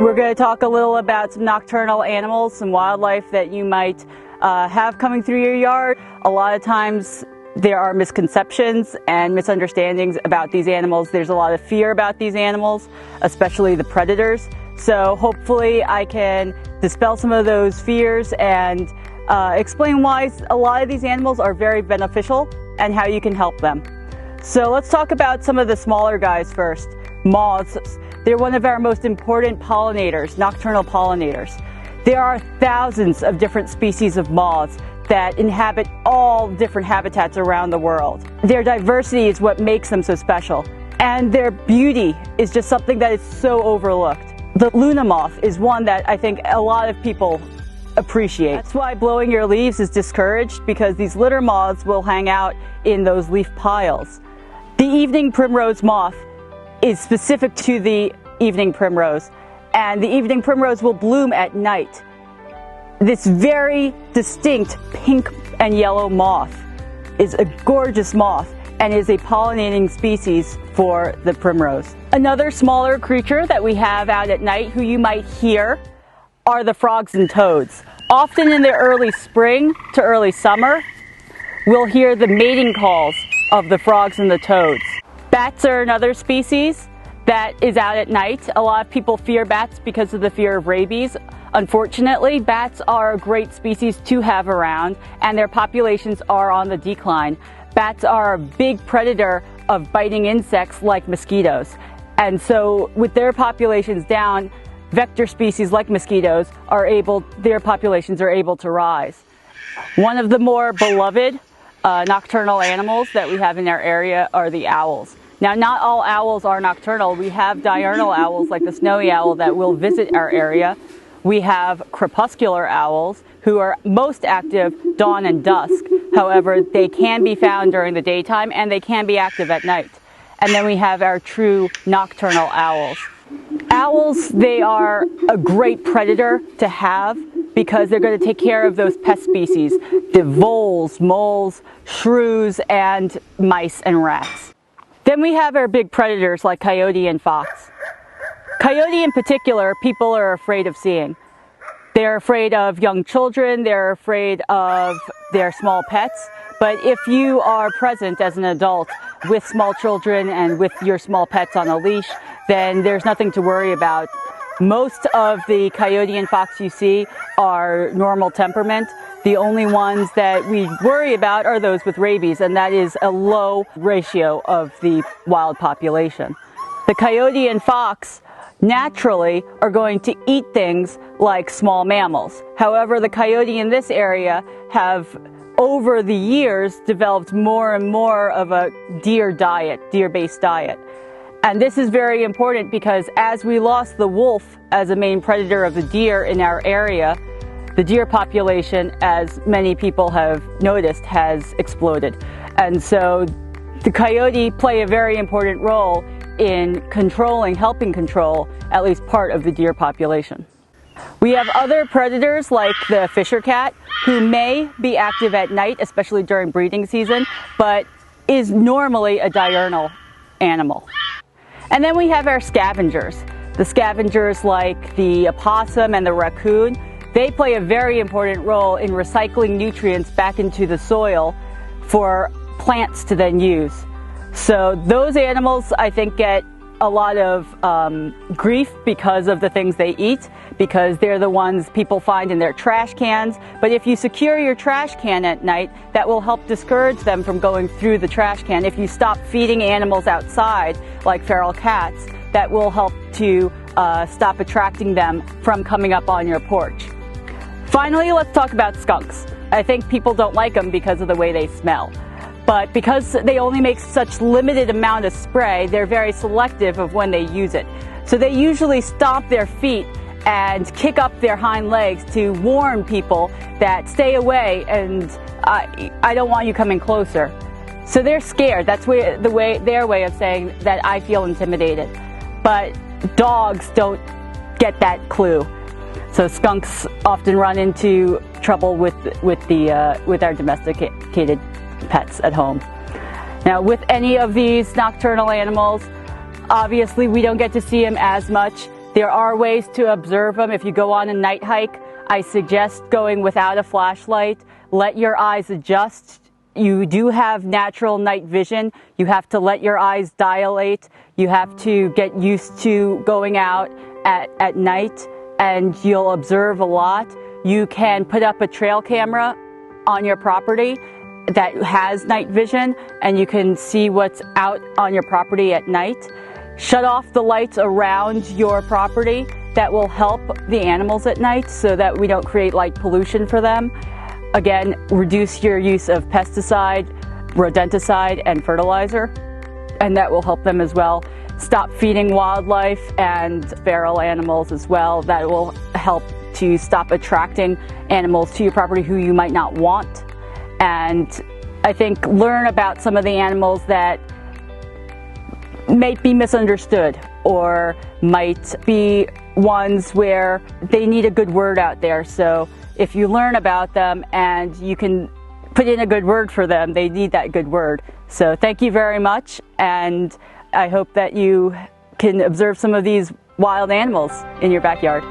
We're going to talk a little about some nocturnal animals, some wildlife that you might have coming through your yard. A lot of times there are misconceptions and misunderstandings about these animals. There's a lot of fear about these animals, especially the predators. So hopefully I can dispel some of those fears and explain why a lot of these animals are very beneficial and how you can help them. So let's talk about some of the smaller guys first. Moths. They're one of our most important pollinators, nocturnal pollinators. There are thousands of different species of moths that inhabit all different habitats around the world. Their diversity is what makes them so special, and their beauty is just something that is so overlooked. The Luna moth is one that I think a lot of people appreciate. That's why blowing your leaves is discouraged, because these litter moths will hang out in those leaf piles. The evening primrose moth is specific to the evening primrose, and the evening primrose will bloom at night. This very distinct pink and yellow moth is a gorgeous moth and is a pollinating species for the primrose. Another smaller creature that we have out at night who you might hear are the frogs and toads. Often in the early spring to early summer, we'll hear the mating calls of the frogs and the toads. Bats are another species that is out at night. A lot of people fear bats because of the fear of rabies. Unfortunately, bats are a great species to have around, and their populations are on the decline. Bats are a big predator of biting insects like mosquitoes. And so with their populations down, vector species like mosquitoes their populations are able to rise. One of the more beloved nocturnal animals that we have in our area are the owls. Now, not all owls are nocturnal. We have diurnal owls like the snowy owl that will visit our area. We have crepuscular owls who are most active dawn and dusk. However, they can be found during the daytime and they can be active at night. And then we have our true nocturnal owls. Owls, they are a great predator to have because they're going to take care of those pest species, the voles, moles, shrews, and mice and rats. Then we have our big predators like coyote and fox. Coyote in particular, people are afraid of seeing. They're afraid of young children, they're afraid of their small pets, but if you are present as an adult with small children and with your small pets on a leash, then there's nothing to worry about. Most of the coyote and fox you see are normal temperament. The only ones that we worry about are those with rabies, and that is a low ratio of the wild population. The coyote and fox naturally are going to eat things like small mammals. However, the coyote in this area have over the years developed more and more of a deer-based diet. And this is very important because as we lost the wolf as a main predator of the deer in our area, the deer population, as many people have noticed, has exploded. And so the coyote play a very important role in helping control at least part of the deer population. We have other predators like the fisher cat, who may be active at night, especially during breeding season, but is normally a diurnal animal. And then we have our scavengers. The scavengers like the opossum and the raccoon. They play a very important role in recycling nutrients back into the soil for plants to then use. So those animals, I think, get a lot of grief because of the things they eat, because they're the ones people find in their trash cans. But if you secure your trash can at night, that will help discourage them from going through the trash can. If you stop feeding animals outside, like feral cats, that will help to stop attracting them from coming up on your porch. Finally, let's talk about skunks. I think people don't like them because of the way they smell. But because they only make such limited amount of spray, they're very selective of when they use it. So they usually stomp their feet and kick up their hind legs to warn people that stay away and I don't want you coming closer. So they're scared. That's their way of saying that I feel intimidated. But dogs don't get that clue. So skunks often run into trouble with our domesticated pets at home. Now, with any of these nocturnal animals, obviously we don't get to see them as much. There are ways to observe them. If you go on a night hike, I suggest going without a flashlight. Let your eyes adjust. You do have natural night vision. You have to let your eyes dilate. You have to get used to going out at night, and you'll observe a lot. You can put up a trail camera on your property that has night vision, and you can see what's out on your property at night. Shut off the lights around your property. That will help the animals at night so that we don't create light pollution for them. Again, reduce your use of pesticide, rodenticide, and fertilizer, and that will help them as well. Stop feeding wildlife and feral animals as well. That will help to stop attracting animals to your property who you might not want. And I think learn about some of the animals that may be misunderstood or might be ones where they need a good word out there. So if you learn about them and you can put in a good word for them, they need that good word. So thank you very much, and I hope that you can observe some of these wild animals in your backyard.